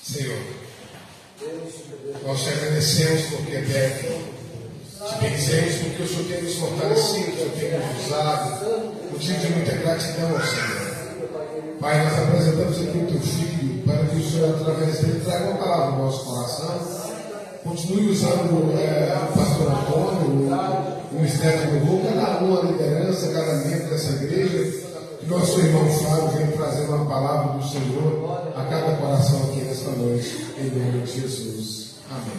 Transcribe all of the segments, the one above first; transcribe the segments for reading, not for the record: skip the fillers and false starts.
Senhor, nós te agradecemos porque é perto. Te bendizemos porque o Senhor tem nos fortalecido, o Senhor tem nos usado. Motivo de muita gratidão ao Senhor. Pai, nós apresentamos aqui o teu filho para que o Senhor, através dele, traga uma palavra no nosso coração. Continue usando o pastor Antônio, o Ministério do Louvor, cada um, a liderança, cada membro dessa igreja. Que nosso irmão Flávio venha trazer uma palavra do Senhor a cada coração aqui nesta noite, em nome de Jesus. Amém.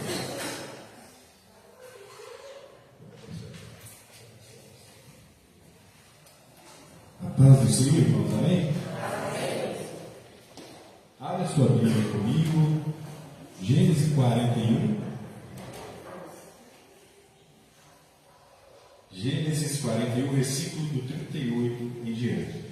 A paz do Senhor, irmãos, amém? Abra sua Bíblia comigo, Gênesis 41. Gênesis 41, versículo do 38 em diante.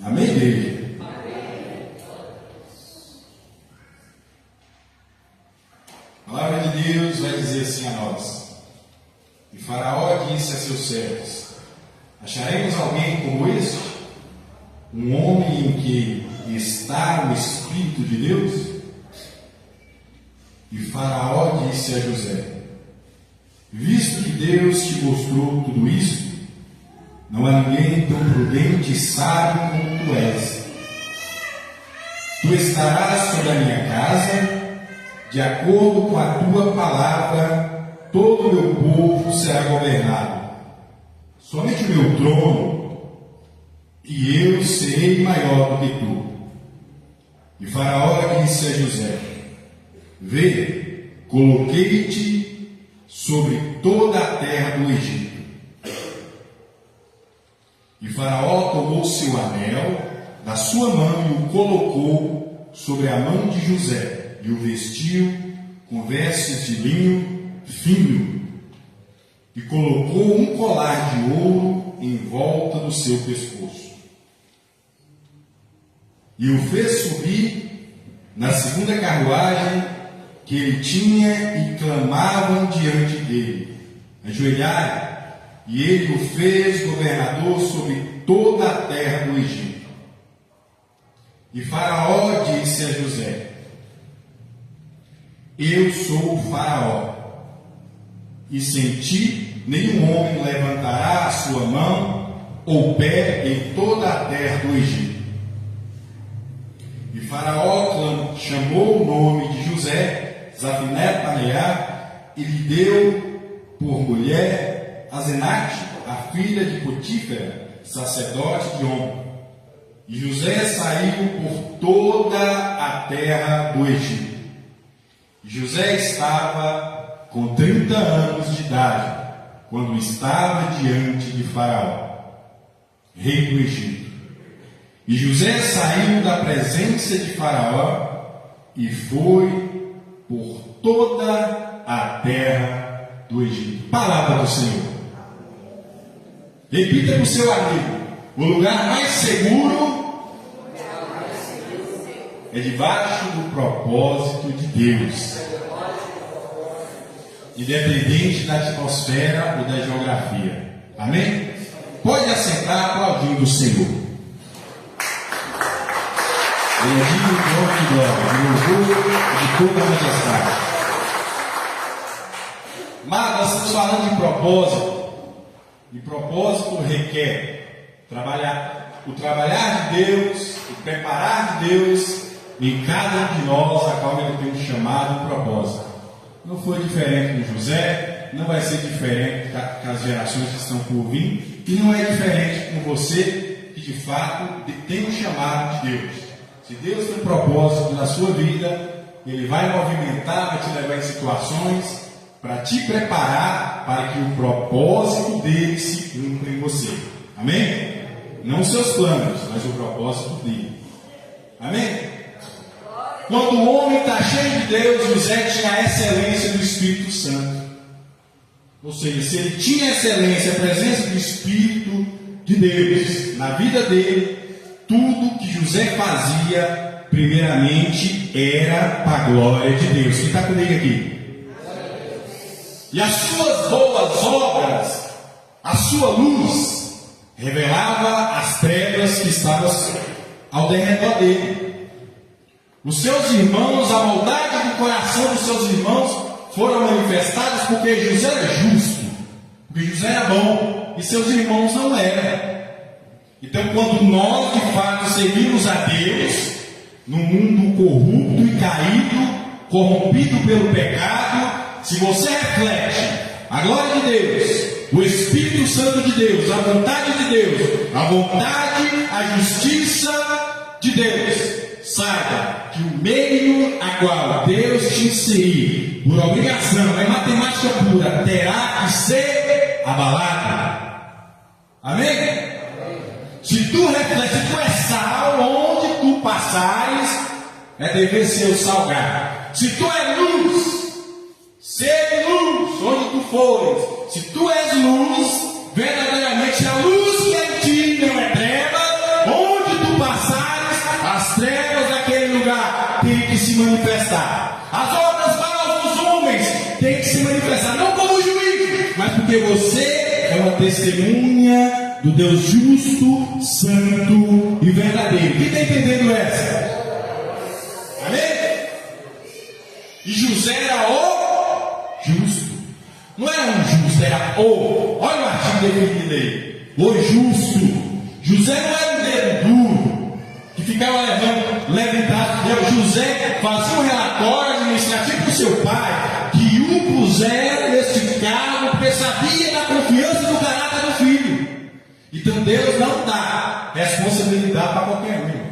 Amém, igreja? A palavra de Deus vai dizer assim a nós: e Faraó disse a seus servos: acharemos alguém como este, um homem em que está o Espírito de Deus? E Faraó disse a José: visto que Deus te mostrou tudo isso, não há ninguém tão prudente e sábio como tu és. Tu estarás sobre a minha casa, de acordo com a tua palavra, todo o meu povo será governado. Somente o meu trono, e eu serei maior do que tu. E Faraó disse a José: vê, coloquei-te sobre toda a terra do Egito. E Faraó tomou seu anel da sua mão e o colocou sobre a mão de José, e o vestiu com vestes de linho fino, e colocou um colar de ouro em volta do seu pescoço. E o fez subir na segunda carruagem que ele tinha, e clamavam diante dele: ajoelhai. E ele o fez governador sobre toda a terra do Egito. E Faraó disse a José: eu sou o Faraó, e sem ti nenhum homem levantará a sua mão ou pé em toda a terra do Egito. E Faraó chamou o nome de José, Zafiné-Paneá, e lhe deu por mulher Asenate, a filha de Potífera, sacerdote de On. E José saiu por toda a terra do Egito. E José estava com 30 anos de idade, quando estava diante de Faraó, rei do Egito. E José saiu da presença de Faraó e foi por toda a terra do Egito. Palavra do Senhor. Repita para o seu amigo: o lugar mais seguro é debaixo do propósito de Deus, independente da atmosfera ou da geografia. Amém? Pode assentar aplaudindo o Senhor. Bendito o nome de glória, de louvor de toda a majestade. Mas nós estamos falando de propósito. E propósito requer o trabalhar de Deus, o preparar de Deus em cada um de nós, a qual Ele tem um chamado e propósito. Não foi diferente com José, não vai ser diferente com as gerações que estão por vir, e não é diferente com você, que de fato tem um chamado de Deus. Se Deus tem um propósito na sua vida, Ele vai movimentar, vai te levar em situações para te preparar para que o propósito dele se cumpra em você. Amém? Não os seus planos, mas o propósito dele. Amém? Quando o homem está cheio de Deus, José tinha a excelência do Espírito Santo. Ou seja, se ele tinha a excelência, a presença do Espírito de Deus na vida dele, tudo que José fazia, primeiramente, era para a glória de Deus. Quem está comigo aqui? E as suas boas obras, a sua luz, revelava as trevas que estavam ao derredor dele. Os seus irmãos, a maldade do coração dos seus irmãos foram manifestadas porque José era justo, porque José era bom e seus irmãos não eram. Então, quando nós de fato servimos a Deus, no mundo corrupto e caído, corrompido pelo pecado, se você reflete a glória de Deus, o Espírito Santo de Deus, a vontade de Deus, a vontade, a justiça de Deus, saiba que o meio a qual Deus te inserir, por obrigação, é matemática pura, terá que ser abalado. Amém? Se tu reflete, se tu é sal, onde tu passares, é dever ser o salgado. Se tu é luz, ser luz, onde tu fores. Se tu és luz, verdadeiramente a luz que é em ti não é treva, onde tu passares, as trevas daquele lugar têm que se manifestar. As obras maus dos homens têm que se manifestar, não como juiz, mas porque você é uma testemunha do Deus justo, santo e verdadeiro. Quem está entendendo essa? Amém? E José era o justo. Não era um justo, era o. Olha o artigo definido aí. O justo. José não era um dedo duro que ficava levantado. José fazia um relatório administrativo para o seu pai, que o puseram nesse cargo porque sabia da confiança do caráter do filho. Então Deus não dá responsabilidade para qualquer um.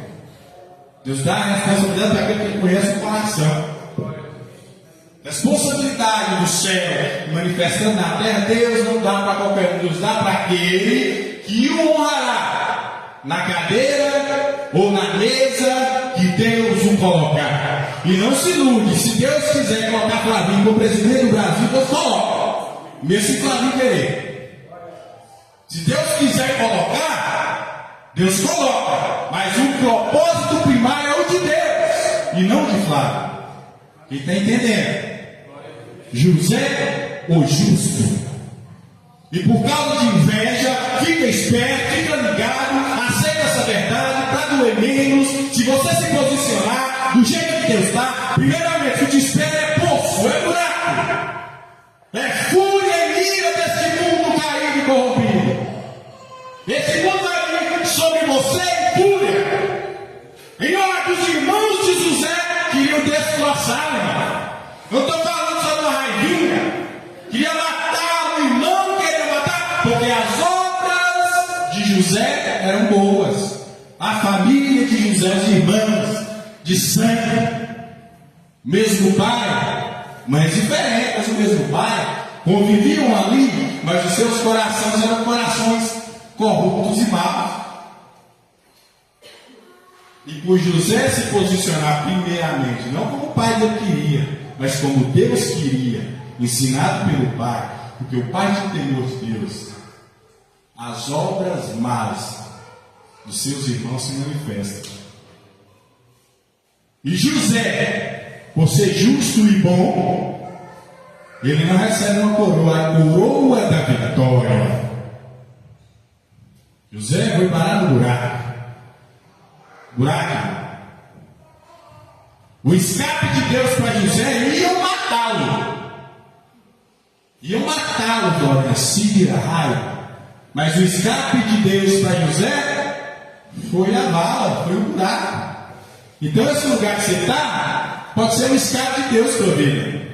Deus dá responsabilidade para aquele que conhece o coração. Responsabilidade do céu manifestando na terra, Deus não dá para qualquer um. Deus dá para aquele que o honrará na cadeira ou na mesa que Deus o colocar. E não se ilude, se Deus quiser colocar Flavinho como presidente do Brasil, Deus coloca. Mesmo se Flavinho querer. Se Deus quiser colocar, Deus coloca. Mas o propósito primário é o de Deus e não de Flávio. Quem está entendendo? José, o justo. E por causa de inveja, fica esperto, fica ligado, aceita essa verdade para doer menos. Se você se posicionar do jeito que Deus está, primeiramente o que te espera é poço, é buraco. É fúria e ira desse mundo caído e corrompido. Esse mundo vai vir sobre você em fúria. Em hora que os irmãos de José queriam destroçá-lo. Não estou falando só de uma raivinha. Queria matar o irmão, queria matar, porque as obras de José eram boas. A família de José, os irmãos de sangue, mesmo pai, mães diferentes, o mesmo pai, conviviam ali, mas os seus corações eram corações corruptos e maus. E por José se posicionar primeiramente, não como o pai dele queria, mas como Deus queria, ensinado pelo pai, porque o pai tinha temor de Deus, as obras más dos seus irmãos se manifestam. E José, por ser justo e bom, ele não recebe uma coroa, a coroa da vitória. José foi parar no buraco. O escape de Deus para José, iam matá-lo, glória, síria, raiva. Mas o escape de Deus para José foi a vala, foi o buraco. Então esse lugar que você está pode ser um escape de Deus para a vida.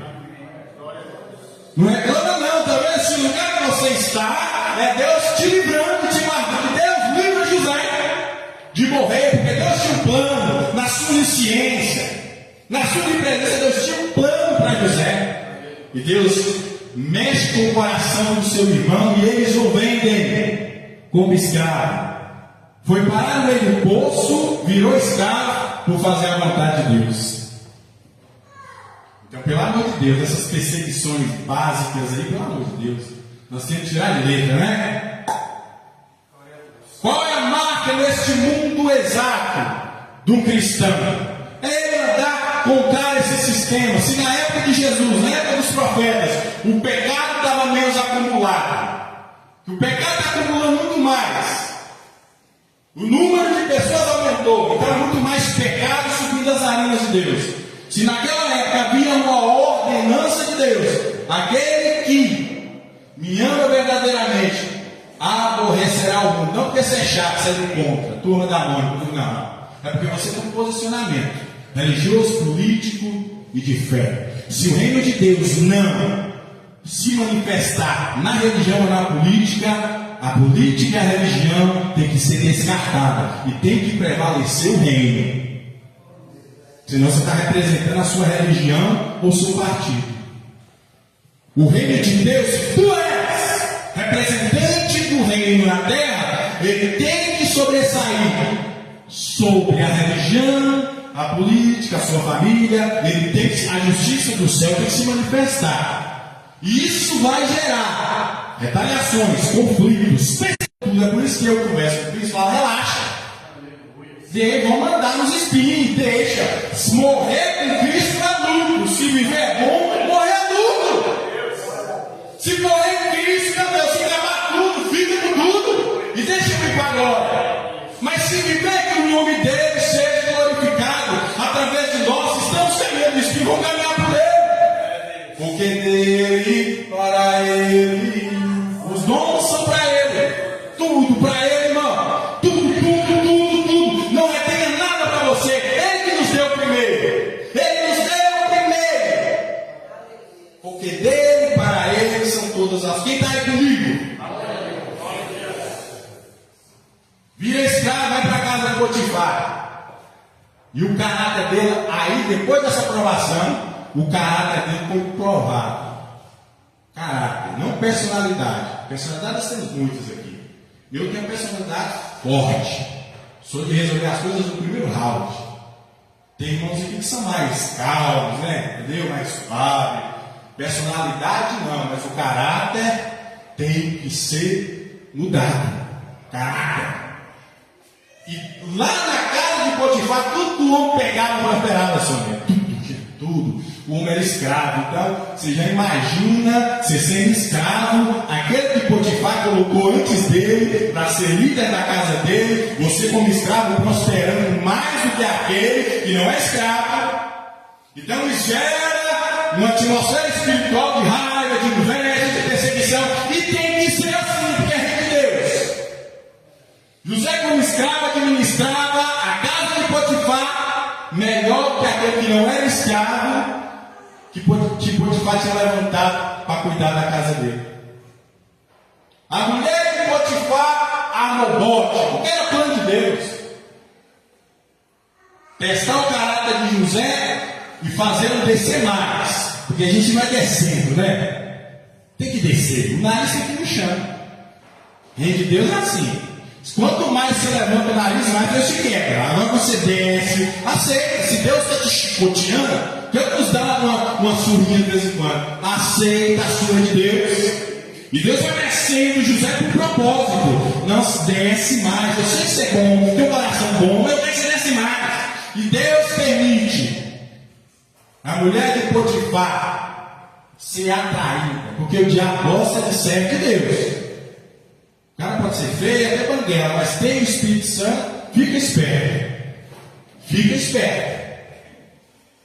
Não é glória não, talvez esse lugar que você está é Deus te livrando, te guardando. Deus livra José de morrer, porque Deus tinha um plano na sua onisciência, na sua onipresença. Deus tinha um plano para José. E Deus mexe com o coração do seu irmão e eles o vendem como escravo. Foi parar no meio do poço, virou escravo por fazer a vontade de Deus. Então, pelo amor de Deus, essas perseguições básicas aí, pelo amor de Deus, nós temos que tirar de letra, né? Qual é a marca neste mundo exato de um cristão? É ele andar contra esse sistema. Se na época de Jesus, na época dos profetas, o pecado estava menos acumulado, que o pecado está acumulando muito mais, o número de pessoas aumentou, então muito mais pecado subindo as arenas de Deus. Se naquela época havia uma ordenança de Deus, aquele que me ama verdadeiramente aborrecerá o mundo. Não porque você é chato, você é do contra, turma da Mônica, não. É porque você tem um posicionamento religioso, político e de fé. Se o reino de Deus não se manifestar na religião ou na política, a política e a religião tem que ser descartada e tem que prevalecer o reino. Senão você está representando a sua religião ou o seu partido. O reino de Deus, tu és representante do reino na terra, ele tem que sobressair sobre a religião, a política, a sua família. Ele tem que, a justiça do céu tem que se manifestar. E isso vai gerar retaliações, conflitos, tudo. É por isso que eu converso com o Cristo e falo, relaxa. Vão mandar nos espinhos, deixa. Se morrer com Cristo é lucro. Se viver é bom, morrer é lucro. Se morrer com Cristo, meu Deus, se acabar tudo, fica com tudo. E deixa eu ir para agora. Mas se viver que o nome dele seja glorificado, através de nós, estamos semendo isso, que vão caminhar por ele. Porque dele, para ele, os dons são para ele. Tudo para ele, irmão. Tudo. Não retenha nada para você. Ele que nos deu primeiro. Ele nos deu primeiro. Porque dele, para ele, são todas as. Quem está aí comigo? Vira escravo, vai para a casa de Potifar. E o caráter dele, aí depois dessa aprovação, o caráter dele foi provado. Caráter, não personalidade. Personalidade nós temos muitas aqui. Eu tenho personalidade forte. Sou de resolver as coisas no primeiro round. Tem irmãos aqui que são mais calmos, né? Entendeu? Mais suave. Personalidade não, mas o caráter tem que ser mudado. Caráter. E lá na casa de Potifar, tudo o homem pegava e prosperava, Sônia. Tudo. O homem era escravo. Então, você já imagina você sendo escravo, aquele que Potifar colocou antes dele, para ser líder da casa dele, você como escravo prosperando mais do que aquele que não é escravo. Então, isso gera uma atmosfera espiritual de raiva, de inveja, de perseguição, e tem que ser assim, porque é reino de Deus. José, como escravo, administrava a casa de Potifar melhor que aquele que não era escravo, que Potifar tinha levantado para cuidar da casa dele. A mulher de Potifar armou bote, porque era plano de Deus. Testar o caráter de José e fazê-lo descer mais, porque a gente vai descendo, né? Tem que descer, o nariz tem que ir no chão. Reino de Deus é assim. Quanto mais você levanta o nariz, mais Deus te quebra. Agora você desce, aceita. Se Deus está te chicoteando, Deus nos dá uma surrinha de vez em quando. Aceita a surra de Deus. E Deus vai descendo José com propósito. Não se desce mais. Eu sei que você é bom, tem um coração bom, eu quero que você desce mais. E Deus permite a mulher de Potifar ser atraída, porque o diabo gosta de servo de Deus. O cara pode ser feio, até banguela, mas tem o Espírito Santo, fica esperto. Fica esperto.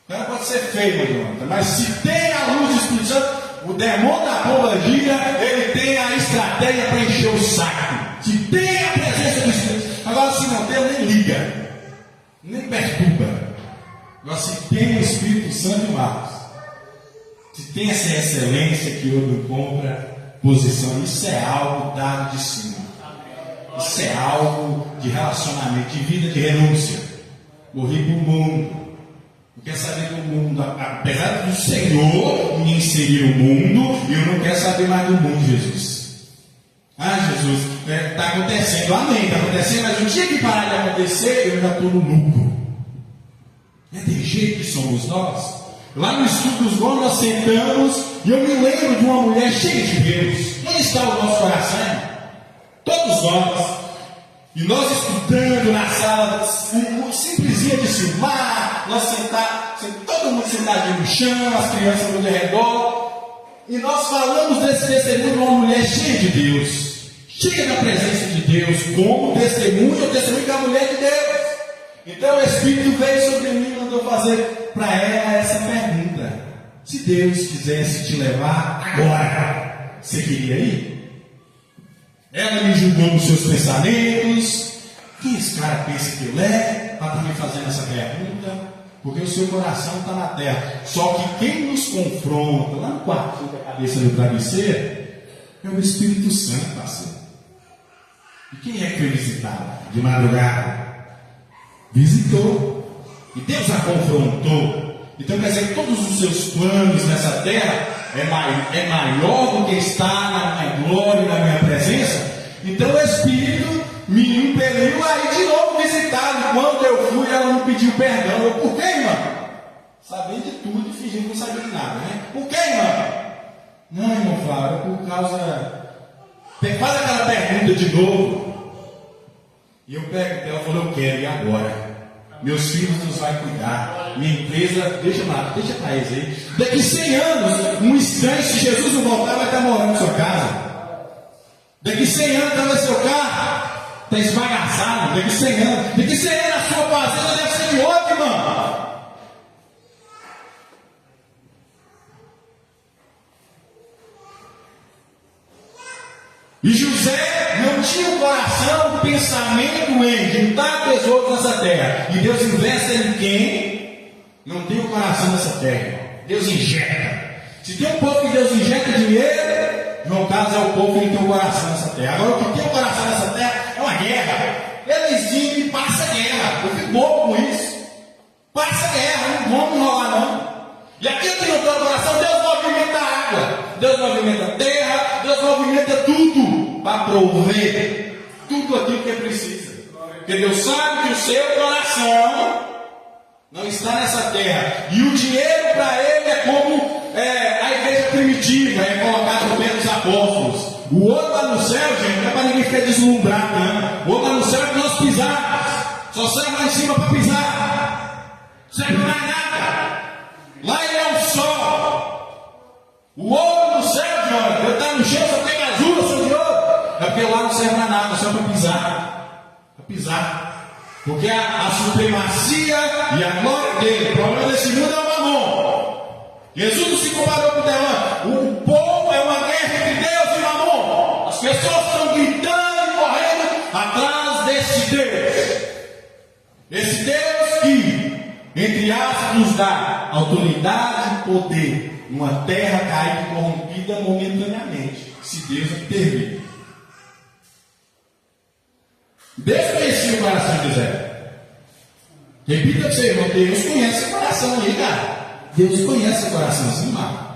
O cara pode ser feio, irmão, mas se tem a luz do Espírito Santo, o demônio da pomba gira, ele tem a estratégia para encher o saco. Se tem a presença do Espírito Santo, agora se não tem, nem liga, nem perturba. Agora se tem o Espírito Santo, irmãos, se tem essa excelência que o outro compra posição, isso é algo dado de cima. Isso é algo de relacionamento, de vida, de renúncia. Morri para o mundo. Não quer saber do mundo. Apesar do Senhor me inserir no mundo, eu não quero saber mais do mundo, Jesus. Jesus, está acontecendo, amém, está acontecendo, mas o dia que parar de acontecer, eu já estou no lucro. É de jeito que somos nós. Lá no estudo dos dons nós sentamos e eu me lembro de uma mulher cheia de Deus. Onde está o nosso coração? Todos nós. E nós estudando na sala, simplesinha de filmar, nós todo mundo sentadinho no chão, as crianças no redor. E nós falamos desse testemunho de uma mulher cheia de Deus, cheia da presença de Deus, como testemunho, o testemunho da mulher de Deus. Então o Espírito veio sobre mim e mandou fazer para ela essa pergunta: se Deus quisesse te levar agora, você queria ir? Ela me julgou nos seus pensamentos. Quem esse cara pensa que ele é para estar me fazendo essa pergunta? Porque o seu coração está na terra. Só que quem nos confronta lá no quarto da cabeça do travesseiro é o Espírito Santo, parceiro. E quem é que foi visitado de madrugada? Visitou. E Deus a confrontou. Então quer dizer que todos os seus planos nessa terra é maior do que está na minha glória e na minha presença. Então o Espírito me impeliu a ir de novo visitá-lo. Quando eu fui, ela me pediu perdão. Eu, por quê, irmão? Sabendo de tudo e fingindo que não sabia de nada, né? Por quê, irmão? Não, irmão Flávio, é por causa... Faz aquela pergunta de novo. E eu perguntei, ela falou, eu quero, e agora? Meus filhos nos vai cuidar. Minha empresa, deixa para eles aí. Daqui 100 anos, um instante, se Jesus não voltar, vai estar morando na sua casa. Daqui 100 anos, está no seu carro, está esbagaçado. Daqui 100 anos, a sua fazenda deve ser de outro, irmão. E José não tinha o coração, o pensamento em juntar tesouros nessa terra. E Deus investe em quem não tem o coração nessa terra. Deus injeta. Se tem um povo que Deus injeta dinheiro, no caso é o povo que tem o coração nessa terra. Agora o que tem o coração nessa terra é uma guerra. Eles vivem e passa guerra. Eu fico bobo com isso. Passa guerra, não vamos enrolar não. E aquilo que não tem o coração, Deus movimenta a água, Deus movimenta a terra, Deus movimenta tudo para prover tudo aquilo que precisa. Porque Deus sabe que o seu coração não está nessa terra. E o dinheiro para ele é como a igreja primitiva, é colocado pelos apóstolos. O outro está no céu, gente, não é para ninguém ficar deslumbrado, não. O outro está no céu é para nós pisarmos. Só sai lá em cima para pisar. Não serve mais nada. Lá ele é o sol. O ouro no céu, Senhor. Eu estou no chão, só tem azul, Senhor. É porque lá não serve para nada, só para pisar. Para pisar. Porque a supremacia e a glória dele, o problema desse mundo é o mamon. Jesus não se comparou com o demônio. O povo é uma guerra entre Deus e mamon. As pessoas estão gritando e correndo atrás desse Deus. Esse Deus que, entre aspas, nos dá autoridade e poder numa terra caída e corrompida momentaneamente, se Deus intervir. Deus conhecia o coração de José. Repita para você, irmão, Deus conhece o coração aí, cara. Deus conhece o coração assim, mano.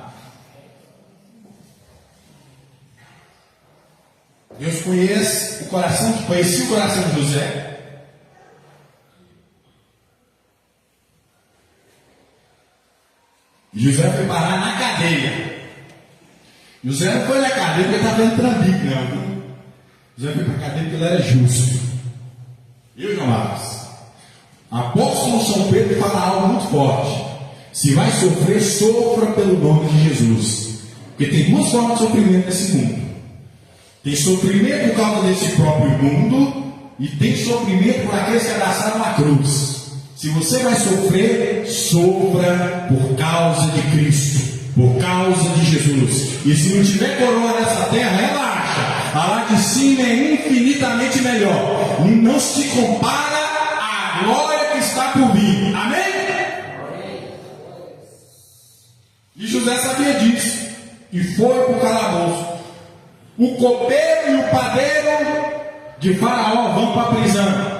Deus conhecia o coração de José. José foi parar na cadeia. José não foi na cadeia porque estava dando trambique, não. José foi para a cadeia porque ele era justo. E João Marcos? Apóstolo São Pedro fala algo muito forte. Se vai sofrer, sofra pelo nome de Jesus. Porque tem duas formas de sofrimento nesse mundo. Tem sofrimento por causa desse próprio mundo e tem sofrimento por aqueles que abraçaram a cruz. Se você vai sofrer, sofra por causa de Cristo, por causa de Jesus. E se não tiver coroa nessa terra, relaxa. A lá de cima é infinitamente melhor. Não se compara à glória que está por vir. Amém? E José sabia disso. E foi para o calabouço. O copeiro e o padeiro de Faraó vão para a prisão.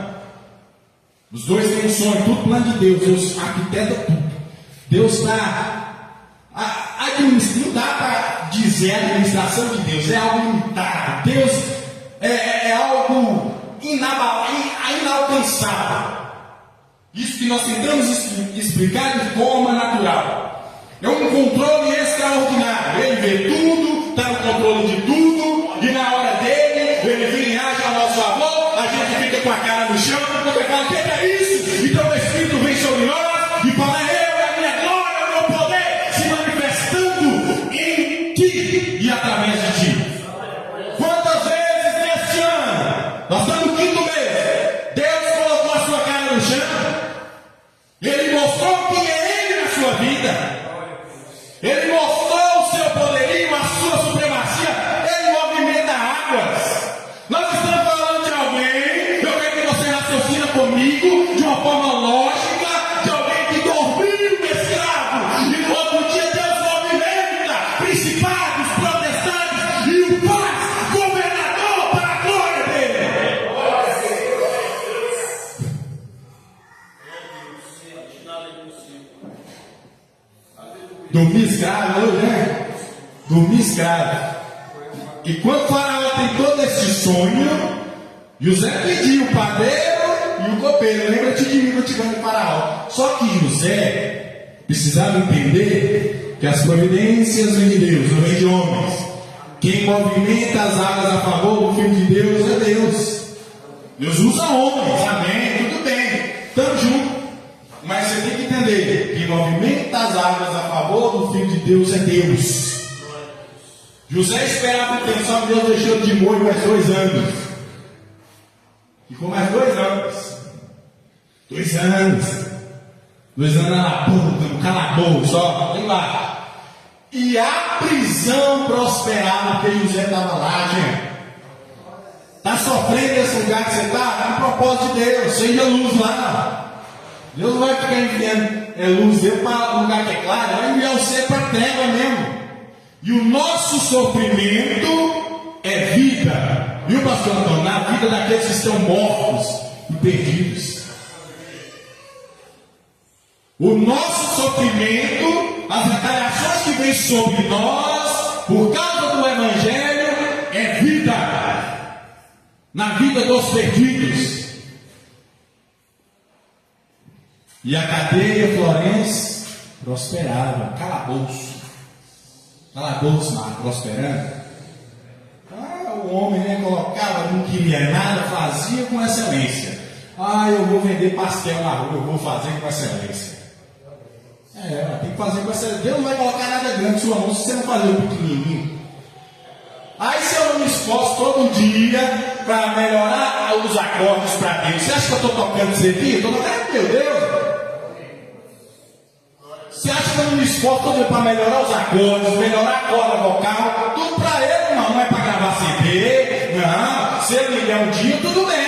Os dois têm um sonho, tudo plano de Deus. Deus arquiteta tudo. Deus está administrando. Não dá para dizer a administração de Deus. É algo limitado. Deus é algo inalcançável. Isso que nós tentamos explicar de forma natural. É um controle extraordinário. Ele vê tudo, está no controle de tudo, e na hora dele, ele vem e age a nosso favor, a gente fica com a cara no chão, porque fala, o que é isso? Então o Espírito vem sobre nós e fala, a minha glória, o meu poder se manifestando em ti e através de ti. Quantas vezes neste ano, nós estamos no 5º mês, Deus colocou a sua cara no chão, Ele mostrou quem é Ele na sua vida. Ele mostrou o seu poderio, a sua supremacia. Ele movimenta águas. Nós estamos falando de alguém, eu quero que você raciocina comigo de uma forma lógica, de alguém que dormiu escravo. E no outro dia Deus movimenta principados, protestantes e o faz governador para a glória dele. Dormir escravo, né? Dormir escravo. E quando o Faraó tem todo esse sonho, José pediu o padeiro e o copeiro. Lembra-te de mim, vou te dar o Faraó. Só que José precisava entender que as providências vêm de Deus, não vêm de homens. Quem movimenta as águas a favor do Filho de Deus é Deus. Deus usa homens, amém, tudo bem, estamos juntos. Mas você tem que entender que movimenta as águas a favor do Filho de Deus é Deus. José esperava a atenção, Deus deixou de molho mais 2 anos. Ficou mais 2 anos. 2 anos. 2 anos na puta, no calabouço, só, vem lá. E a prisão prosperava, porque José estava lá, gente. Está sofrendo nesse lugar que você está? É um propósito de Deus, seja luz lá. Deus não vai ficar enviando luz dele para um lugar que é claro, vai enviar você para a treva mesmo. E o nosso sofrimento é vida, viu, pastor Antônio? Na vida daqueles que estão mortos e perdidos. O nosso sofrimento, as retaliações que vêm sobre nós, por causa do Evangelho, é vida. Na vida dos perdidos. E a cadeia Florence prosperava, calabouço, prosperando. O homem, né, colocava, não queria nada, fazia com excelência. Eu vou vender pastel na rua, eu vou fazer com excelência. Tem que fazer com excelência. Deus não vai colocar nada grande em sua mão se você não fazer o pequenininho. Aí se eu não me esforço todo dia para melhorar os acordes para Deus, você acha que eu estou tocando isso aqui? Estou tocando, meu Deus. Você acha que eu não me esforço todo dia para melhorar os acordes, melhorar a corda vocal? Tudo para ele, não é para gravar CD, não. Se ele me der um dia, tudo bem.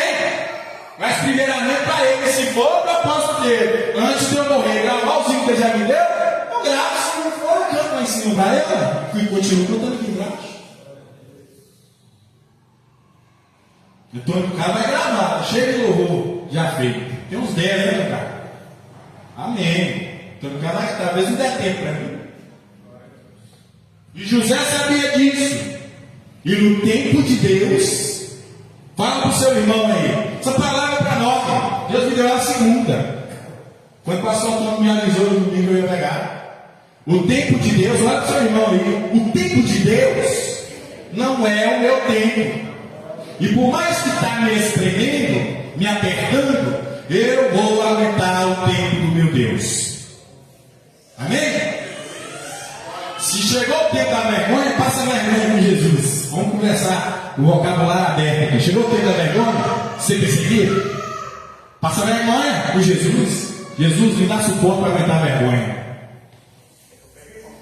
Mas primeiramente para ele, se for, eu posso ter. Antes de eu morrer, gravar os que ele já me deu, eu gravo. Se não for, eu canto lá em cima para ele. E continuo cantando aqui embaixo. Então o cara vai gravar, cheio de louvor, já feito. Tem uns 10 aí, cara. Amém. Então o cara vai, talvez não der tempo para mim. E José sabia disso. E no tempo de Deus, fala para o seu irmão aí. Essa palavra é para nós. Deus me deu a segunda. Quando o pastor Antônio me avisou no domingo, eu ia pegar. O tempo de Deus, olha para o seu irmão aí. O tempo de Deus não é o meu tempo. E por mais que está me espremendo, me apertando, eu vou aumentar o tempo do meu Deus. Amém? Se chegou o tempo da vergonha, passa a vergonha com Jesus. Vamos conversar o vocabulário aberto aqui. Chegou o tempo da vergonha? Ser perseguido? Passa a vergonha com Jesus. Jesus me dá suporte para aguentar a vergonha.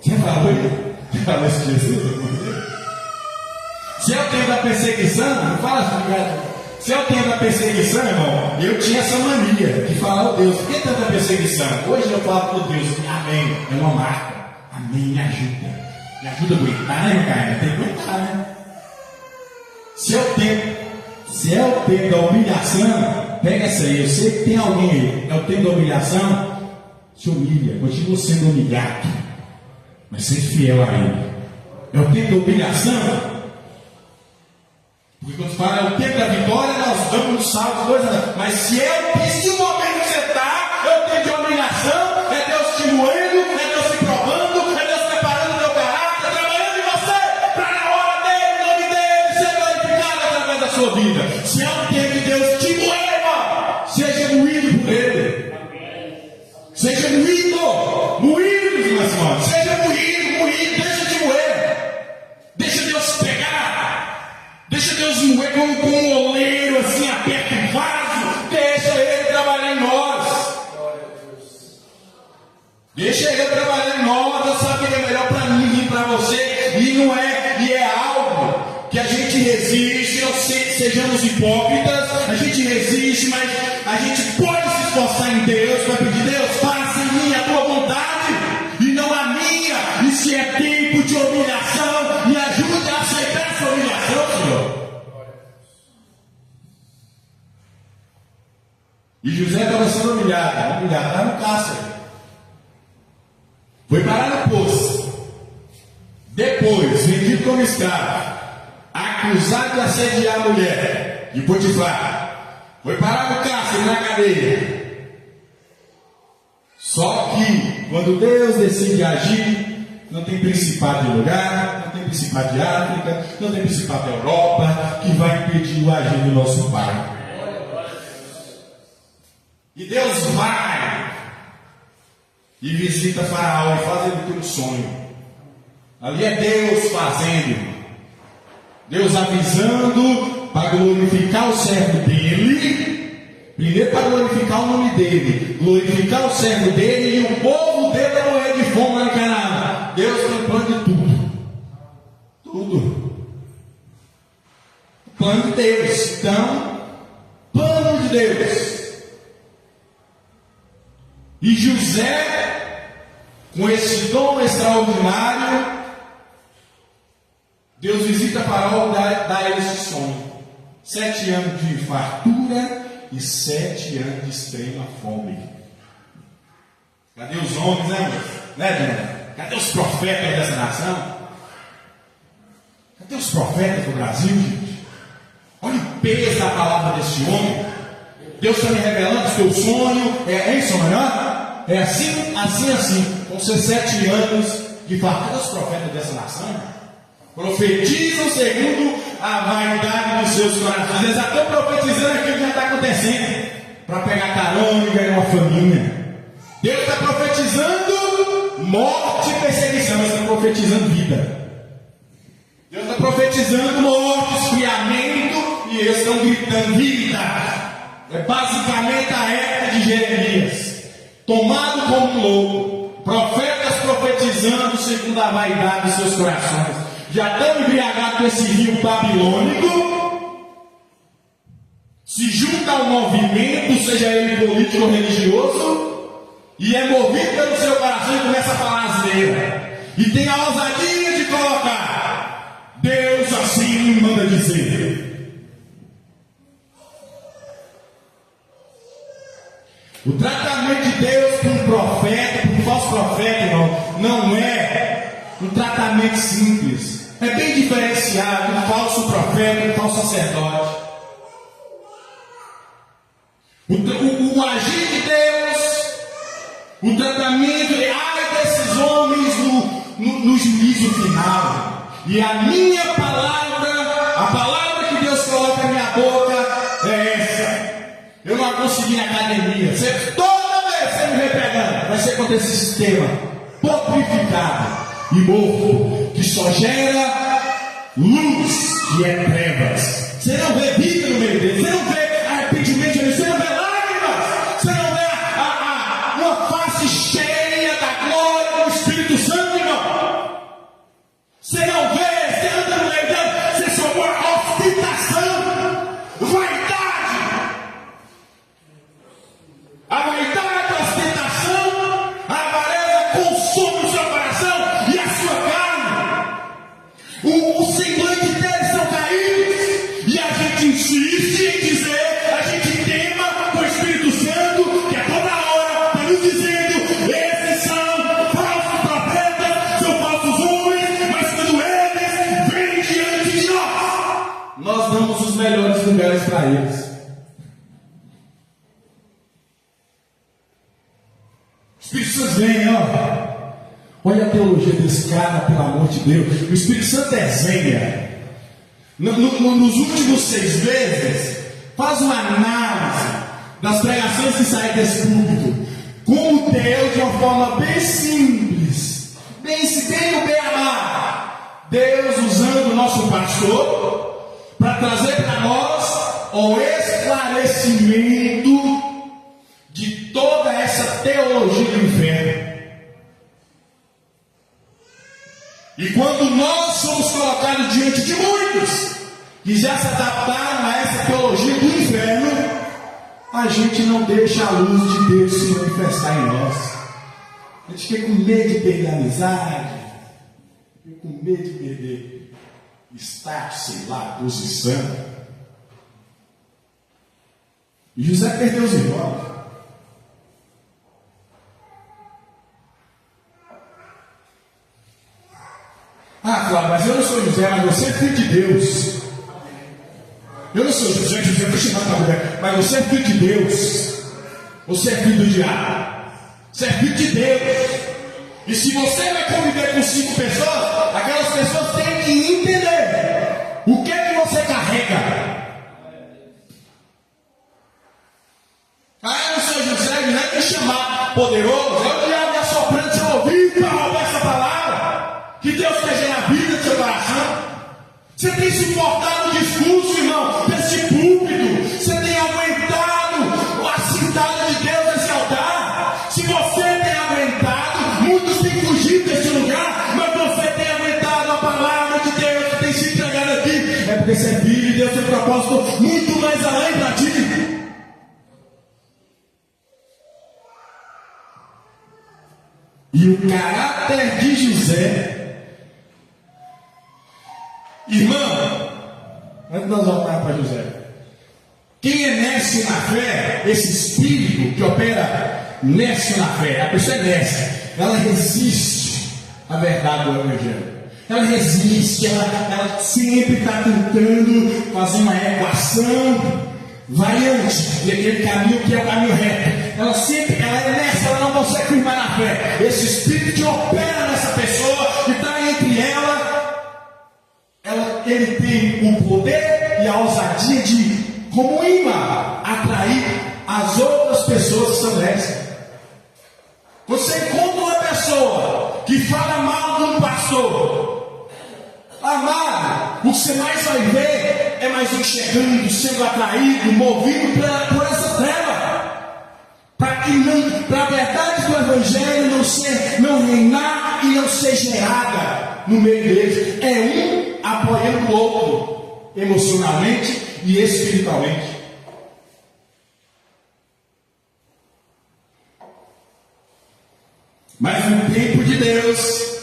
Você falou isso? Você falou isso de Jesus? Se é o tempo da perseguição, não fala assim, se é o tempo da perseguição, irmão, eu tinha essa mania de falar, oh Deus, por que tanta perseguição? Hoje eu falo para Deus, amém, é uma marca, amém, me ajuda a aguentar, né, meu cara? Tem que aguentar, né? Se é o tempo da humilhação, pega essa aí, eu sei que tem alguém aí, é o tempo da humilhação, se humilha, continua sendo humilhado, mas seja fiel a ele. É o tempo da humilhação. Porque quando fala é o tempo da vitória, nós damos um salto, coisa. Mas se o momento que você está, é o tempo de humilhação, é Deus te moendo, é Deus te provando, vida. Se é um tempo de Deus te moer, irmão, seja moído por Ele. Seja moído, moído, minhas irmãs. Seja moído, deixa de moer. Deixa Deus pegar. Deixa Deus moer como um oleiro, assim, aperta o vaso. Deixa Ele trabalhar em nós. Deixa Ele trabalhar em nós. Eu sabe que é melhor para mim e para você. E é algo que a gente resiste. Eu sei que sejamos hipócritas. A gente resiste, mas a gente pode se esforçar em Deus para pedir: Deus, faça em mim a tua vontade e não a minha. E se é tempo de humilhação, me ajude a aceitar essa humilhação, Senhor. E José estava sendo humilhado lá no cárcere. Foi parar no poço. Depois, vendido como escravo, acusado de assediar a mulher de Potifar. Foi parar no cárcere, na cadeia. Só que, quando Deus decide agir, não tem principado de lugar, não tem principado de África, não tem principado da Europa, que vai impedir o agir do nosso Pai. E Deus vai e visita Faraó e faz ele ter um sonho. Ali é Deus fazendo, Deus avisando para glorificar o servo dele. Primeiro para glorificar o nome dele, glorificar o servo dele e o povo dele a morrer de fome lá em Canaã. Deus tem plano de tudo. Tudo. Plano de Deus. Então, plano de Deus. E José, com esse dom extraordinário, Deus visita Faraó e dá a ele esse sonho. 7 anos de fartura e 7 anos de extrema fome. Cadê os homens, né? Cadê os profetas dessa nação? Cadê os profetas do Brasil, gente? Olha o peso da palavra desse homem. Deus está me revelando o seu sonho. É isso, melhor? É assim. Vão ser 7 anos de fartura. Os profetas dessa nação profetizam segundo a vaidade dos seus corações. Eles já estão profetizando aquilo que já está acontecendo, para pegar carona e ganhar uma família. Deus está profetizando morte e perseguição. Eles estão profetizando vida. Deus está profetizando morte, esfriamento, e eles estão gritando vida. É basicamente a época de Jeremias, tomado como um louco, profetas profetizando segundo a vaidade dos seus corações. Já estão embriagados com esse rio babilônico, se junta ao movimento, seja ele político ou religioso, e é movido pelo seu coração e começa a falar asneira. E tem a ousadia de colocar: Deus assim me manda dizer. O tratamento de Deus com um profeta, com um falso profeta, irmão, não é um tratamento simples. É bem diferenciado um falso profeta e um falso sacerdote. O agir de Deus, o tratamento de desses homens no juízo final. E a minha palavra, a palavra que Deus coloca na minha boca é essa. Eu não consegui na academia. Toda vez que você me vem pegando, vai ser contra esse sistema potrificado e morto, que só gera luz e é trevas. Você não vê vida no meio dele, você não vê arrependimento, você não vê lágrimas, você não vê uma face cheia da glória do Espírito Santo, irmão. Você não vê, você anda no meio dele, você só vê ostentação, vaidade. A vaidade, a ostentação, a avareza consome o seu coração e a sua carne. O semblante deles são caídos. E a gente insiste em dizer, a gente tema com o Espírito Santo, que é toda hora está nos dizendo: esses são falsos profetas, são falsos homens, mas quando eles vêm diante de nós damos os melhores lugares para eles. O Espírito Santo vem, ó. Olha a teologia desse cara, pelo amor de Deus. O Espírito Santo desenha. Nos últimos 6 meses, faz uma análise das pregações que saem desse púlpito. Como Deus, de uma forma bem simples, bem amada, Deus usando o nosso pastor para trazer para nós o esclarecimento de toda essa teologia do inferno. E quando nós somos colocados diante de muitos que já se adaptaram a essa teologia do inferno, a gente não deixa a luz de Deus se manifestar em nós. A gente fica com medo de perder a amizade, fica com medo de perder status, sei lá, posição. E José perdeu os irmãos. Ah, claro, mas eu não sou José, mas você é filho de Deus. Eu não sou José, vou chamar para mulher, mas você é filho de Deus. Você é filho do diabo. Você é filho de Deus. E se você vai conviver com 5 pessoas, aquelas pessoas têm que entender o que é que você carrega. Ah, eu não sou José, não é me chamar poderoso. É o diabo assoprando seu ouvido para roubar essa palavra. Que Deus esteja na vida do seu coração. Você tem suportado o discurso, irmão, desse púlpito. Você tem aguentado a cidade de Deus nesse altar. Se você tem aguentado, muitos têm fugido desse lugar, mas você tem aguentado a palavra de Deus que tem se entregado aqui. É porque você é filho e Deus tem propósito muito mais além para ti. E o caráter de José, irmão, antes de nós voltarmos para José, quem é nécio na fé, esse espírito que opera nécio na fé, a pessoa é nécia, ela resiste à verdade do Evangelho. Ela resiste, ela sempre está tentando fazer uma equação variante daquele caminho que é o caminho reto. Ela é nessa, ela não consegue firmar na fé. Esse espírito que opera nessa pessoa, que está entre ele tem o poder e a ousadia de, como imã, atrair as outras pessoas que são nessas. Você encontra uma pessoa que fala mal de um pastor, amado, o que você mais vai ver é mais um chegando, sendo atraído, movido por essa treva, para a verdade do Evangelho não reinar e não ser gerada no meio deles. É um apoiando o outro, emocionalmente e espiritualmente. Mas no tempo de Deus,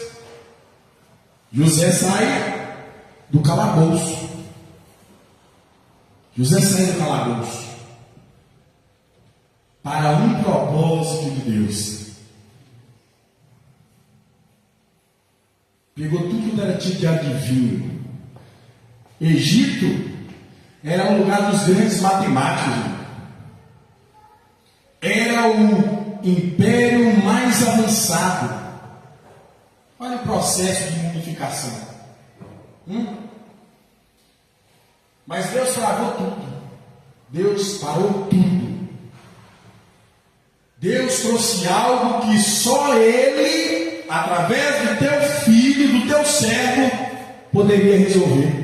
José sai do calabouço. José sai do calabouço para um propósito de Deus. Pegou tudo que era tipo de adivinho. Egito era o lugar dos grandes matemáticos. Era o império mais avançado. Olha o processo de mumificação. Mas Deus travou tudo. Deus parou tudo. Deus trouxe algo que só Ele, através do teu filho, do teu servo, poderia resolver.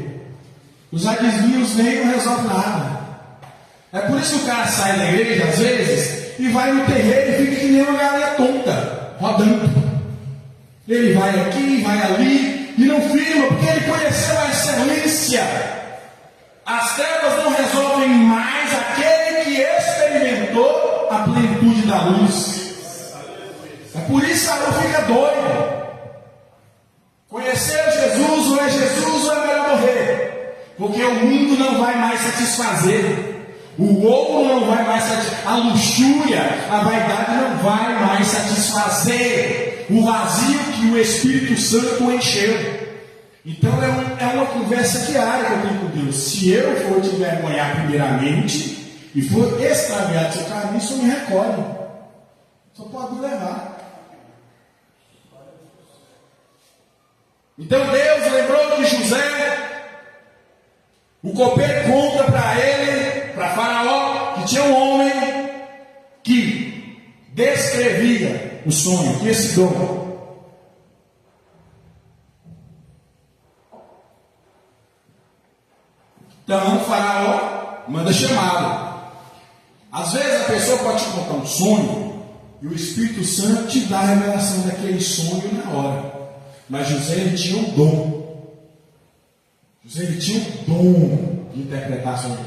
Os adivinhos nem não resolvem nada. É por isso que o cara sai da igreja, às vezes, e vai no terreiro e fica que nem uma galinha tonta, rodando. Ele vai aqui, vai ali, e não firma, porque ele conheceu a excelência. As trevas não resolvem mais aquele que experimentou a plenitude da luz. É por isso que Saul fica doido. Conhecer Jesus ou é melhor morrer. Porque o mundo não vai mais satisfazer. O ouro não vai mais satisfazer. A luxúria, a vaidade não vai mais satisfazer o vazio que o Espírito Santo encheu. Então é uma conversa diária que eu tenho com Deus. Se eu for te envergonhar primeiramente e for extraviar seu caminho, isso me recolhe. Só pode me levar. Então Deus lembrou de José O copeiro conta para ele, para Faraó, que tinha um homem que descrevia o sonho, tinha esse dom. Então o Faraó manda chamá-lo. Às vezes a pessoa pode te contar um sonho e o Espírito Santo te dá a revelação daquele sonho na hora. Mas José, ele tinha um dom. José, ele tinha um dom de interpretar sonho.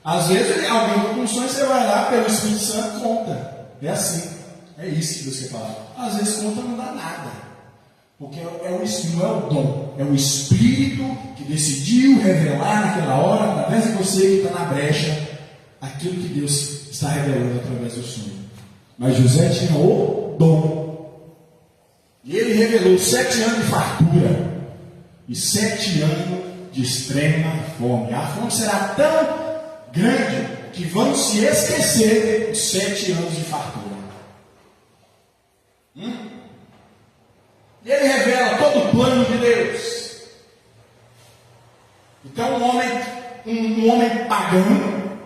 Às vezes alguém com um sonho, você vai lá pelo Espírito Santo, conta. É assim. É isso que Deus quer falar. Às vezes conta não dá nada. Porque é o Espírito, não é o dom. É o Espírito que decidiu revelar naquela hora, através de você que está na brecha, aquilo que Deus está revelando através do sonho. Mas José tinha o dom. E ele revelou 7 anos de fartura e 7 anos de extrema fome. A fome será tão grande que vão se esquecer dos 7 anos de fartura. E ele revela todo o plano de Deus. Então um homem pagão,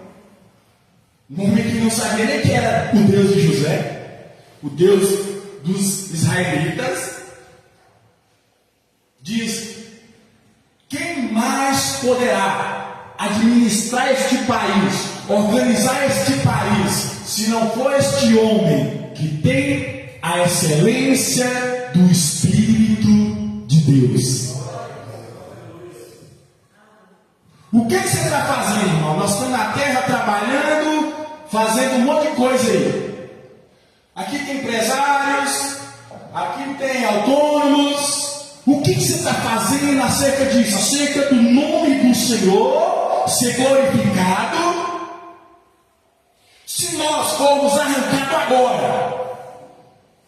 um homem que não sabia nem que era o Deus de José, o Deus dos israelitas, diz: quem mais poderá administrar este país, organizar este país, se não for este homem que tem a excelência do Espírito de Deus? O que você está fazendo, irmão? Nós estamos na terra trabalhando, fazendo um monte de coisa aí. Aqui tem empresários, aqui tem autônomos. O que você está fazendo acerca disso? Acerca do nome do Senhor ser glorificado? Se nós formos arrancados agora,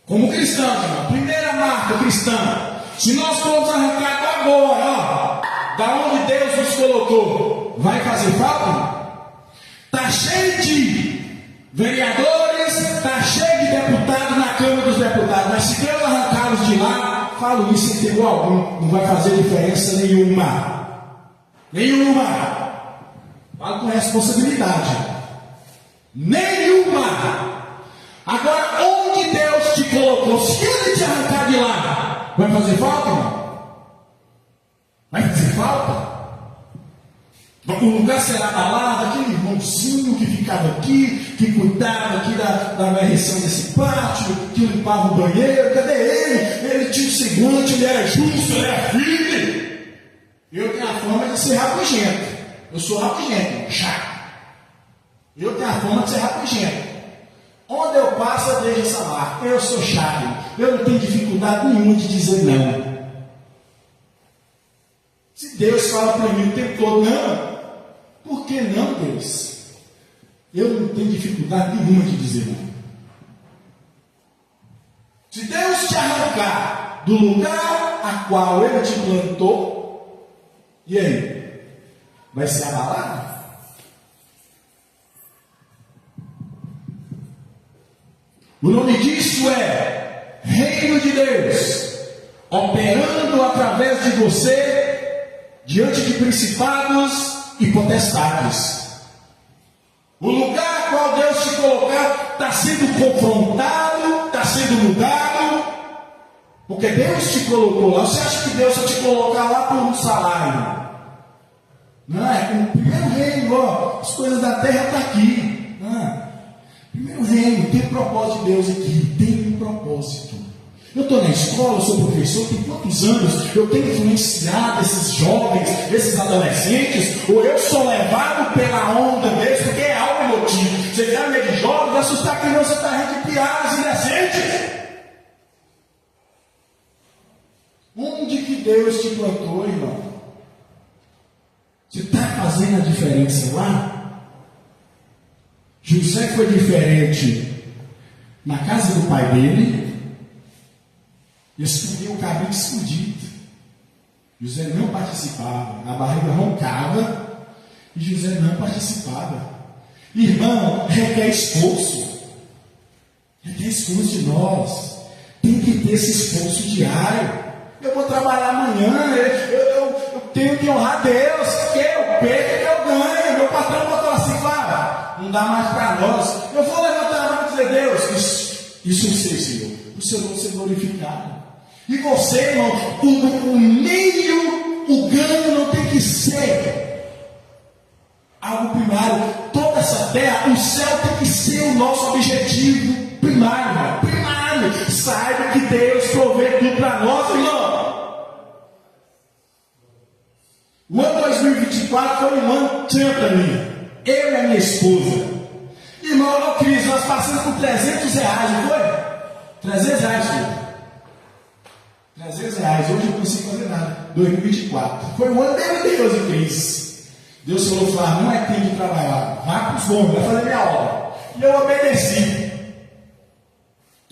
como cristãos, irmão, primeira marca cristã, se nós formos arrancados agora, da onde Deus nos colocou, vai fazer falta? Está cheio de vereadores, está cheio de deputados na Câmara dos Deputados, mas se Deus arrancá-los de lá, falo isso sem temor algum, não vai fazer diferença nenhuma. Nenhuma. Falo com responsabilidade. Nenhuma. Agora, onde Deus te colocou, se Ele te arrancar de lá, vai fazer falta, irmão? Vai fazer falta? O lugar será abalado, aquele irmãozinho que ficava aqui, que cuidava aqui da varreção desse pátio, que limpava o banheiro, cadê ele? Ele tinha o seguinte, ele era justo, ele era firme. Eu tenho a fama de ser rabugento. Eu sou rabugento, chato. Eu tenho a fama de ser rabugento. Onde eu passo, eu vejo essa marca. Eu sou chato. Eu não tenho dificuldade nenhuma de dizer não. Se Deus fala para mim o tempo todo não, por que não, Deus? Eu não tenho dificuldade nenhuma de dizer não. Se Deus te arrancar do lugar a qual Ele te plantou, e aí? Vai ser abalado? O nome disso é Reino de Deus, operando através de você, diante de principados e potestades. O lugar a qual Deus te colocar está sendo confrontado, está sendo mudado, porque Deus te colocou lá. Você acha que Deus vai te colocar lá por um salário? Não é? O primeiro reino, ó, as coisas da terra estão aqui. Primeiro reino, tem propósito de Deus aqui, tem um propósito. Eu estou na escola, eu sou professor, tem quantos anos eu tenho influenciado esses jovens, esses adolescentes, ou eu sou levado pela onda deles, porque é algo emotivo. Você está meio de jovens, assustar a criança, está arrepiada, os inocentes. Onde que Deus te plantou, irmão? Você está fazendo a diferença lá? José foi diferente na casa do pai dele. Escondia o cabelo escondido. José não participava. A barriga roncava e José não participava. Irmão, requer esforço. Requer esforço de nós. Tem que ter esse esforço diário. Eu vou trabalhar amanhã. Eu tenho que honrar Deus. Que eu perco dá mais para nós. Eu vou levantar a mão e dizer, Deus, isso eu sei, Senhor, o Senhor não ser glorificado. E você, irmão, o meio, o ganho não tem que ser algo primário. Toda essa terra, o céu tem que ser o nosso objetivo primário, irmão. Primário. Saiba que Deus provê tudo para nós, irmão. O ano 2024 foi um ano tchan para mim. Eu e a minha esposa. Irmão, Cris, nós passamos por R$300, não foi? R$300, filho. R$300, hoje eu não consigo fazer nada. 2024. Foi um ano de Deus em Cris. Deus falou, Flávio, não é tempo de trabalhar. Vá para os homens, vai fazer minha obra. E eu obedeci.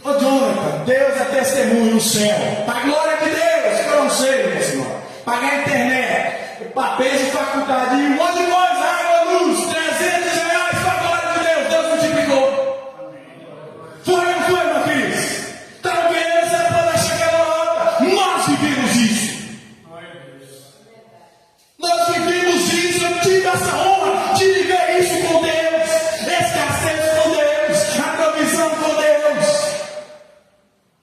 Ô Jonathan, Deus é testemunho no céu. Para a glória de Deus, que eu não sei, meu senhor. Pagar a internet, papéis de faculdade, um monte de coisa, água, luz, R$300 para a glória de Deus. Deus multiplicou. Foi ou não foi, meu Cris? Talvez é para deixar aquela hora. Nós vivemos isso. Nós vivemos isso. Eu tive essa honra de viver isso com Deus. Escassez com Deus. A provisão com Deus.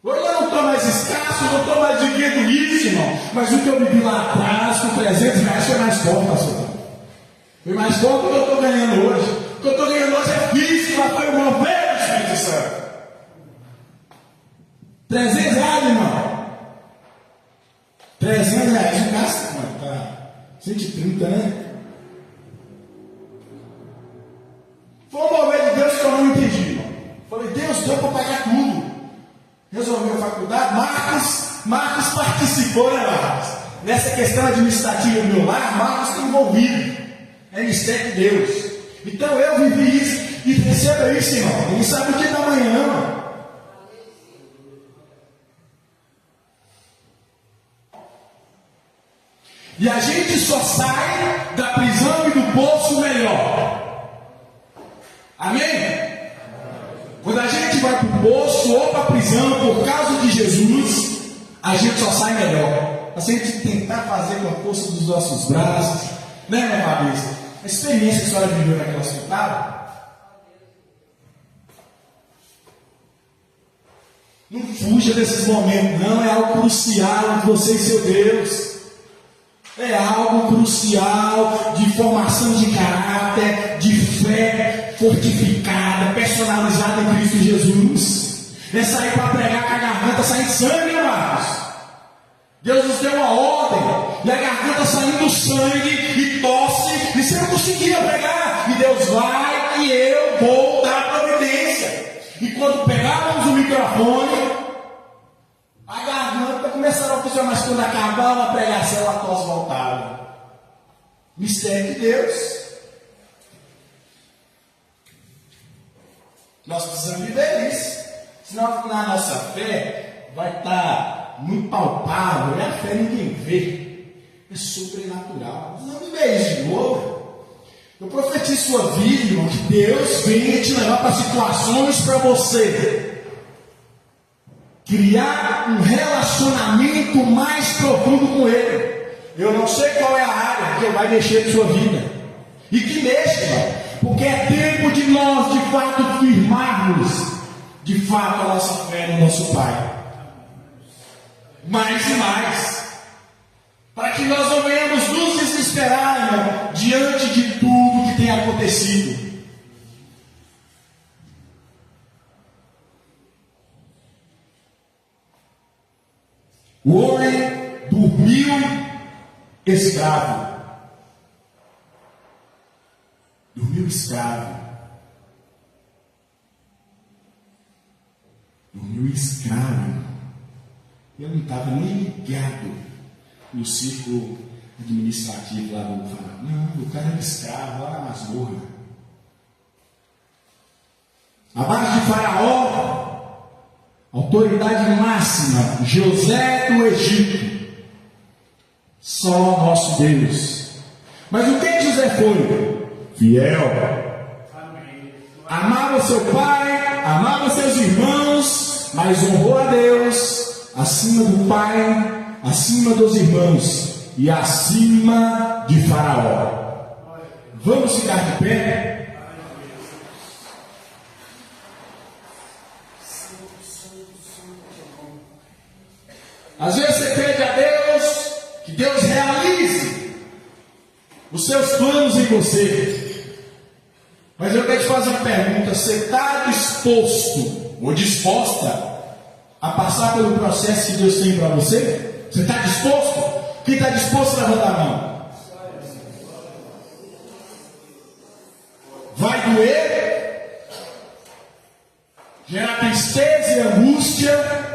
Hoje eu não estou mais escasso, não estou mais vivendo isso, irmão. Mas o que eu vivi lá atrás, com R$300, foi mais forte, pastor. Foi mais forte do que eu estou ganhando hoje. O que eu estou ganhando hoje é físico, mas foi o governo do Espírito Santo. R$300, irmão. R$300, não gasta, mano. Tá 130, né? Foi um mover de Deus que eu não entendi, irmão. Falei, Deus deu para pagar tudo. Resolveu a faculdade. Marcos participou, né, Marcos? Nessa questão administrativa do meu lar, Marcos está envolvido. É mistério de Deus. Então eu vivi isso. E receba isso, irmão. Ele sabe o que da manhã, não. E a gente só sai da prisão e do poço melhor. Amém? Quando a gente vai para o poço ou para a prisão por causa de Jesus, a gente só sai melhor. A gente tentar fazer com a força dos nossos braços, né, minha Fabrícia? A experiência que a senhora viveu naquela hospital. Não fuja desses momentos, não. É algo crucial de você e seu Deus. É algo crucial de formação de caráter, de fé fortificada, personalizada em Cristo Jesus. É sair para pregar com a garganta saindo sangue, amados. Deus nos deu uma ordem, e a garganta saindo sangue, e tosse, e você não conseguia pregar. E Deus vai, e eu vou dar providência. E quando pegávamos o microfone, a garganta começava a funcionar, mas quando acabava a pregação, a tosse voltava. Mistério de Deus. Nós precisamos viver isso. Senão na nossa fé vai estar muito palpável. A fé ninguém vê. É sobrenatural. Não viver isso de novo. Eu profetizo sua vida, irmão, que Deus venha te levar para situações para você criar um relacionamento mais profundo com Ele. Eu não sei qual é a área que vai mexer na sua vida. E que mexa, irmão. Porque é tempo de nós, de fato, firmarmos, de fato, a nossa fé no nosso Pai. Mais e mais. Para que nós não venhamos nos desesperar, irmão, diante de tudo que tem acontecido. O homem dormiu escravo. Dormiu escravo. Dormiu escravo. Eu não estava nem ligado no círculo administrativo lá do Faraó. Não, o cara era escravo lá na masmorra. Abaixo de Faraó, autoridade máxima, José do Egito. Só o nosso Deus. Mas o que José foi? Fiel. Amava seu pai, amava seus irmãos, mas honrou a Deus acima do pai, acima dos irmãos e acima de Faraó. Vamos ficar de pé? Às vezes você pede a Deus que Deus realize os seus planos em você. Mas eu quero te fazer uma pergunta: você está disposto ou disposta a passar pelo processo que Deus tem para você? Você está disposto? Quem está disposto a levantar a mão? Vai doer, gerar tristeza e angústia,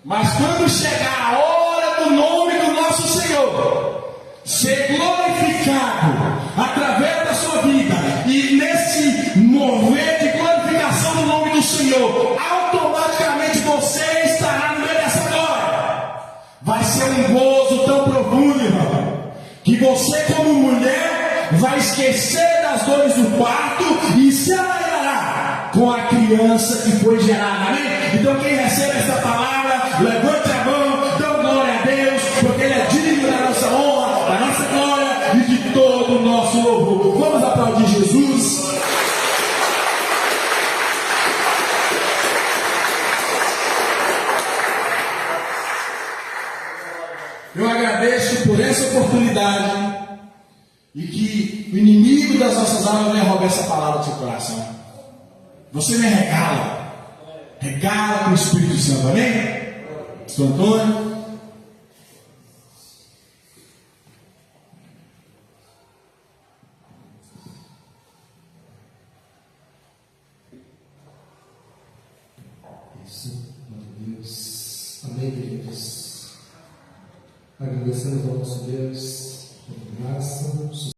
mas quando chegar a hora do nome do nosso Senhor ser glorificado através da sua vida, e nesse mover de glorificação do nome do Senhor, automaticamente você estará no meio dessa glória. Vai ser um gozo tão profundo, irmão, que você, como mulher, vai esquecer das dores do parto e se alegrará com a criança que foi gerada. Amém? Então quem recebe essa palavra, levante a mão, dê glória a Deus, porque Ele é digno da nossa honra, da nossa glória e de todo o nosso louvor. Vamos aplaudir Jesus. Eu agradeço por essa oportunidade, e que o inimigo das nossas almas venha roubar essa palavra do seu coração. Você me regala com o Espírito Santo, amém? Pastor Antônio. Isso, meu Deus. Amém, queridos. Agradecemos ao nosso Deus por graça.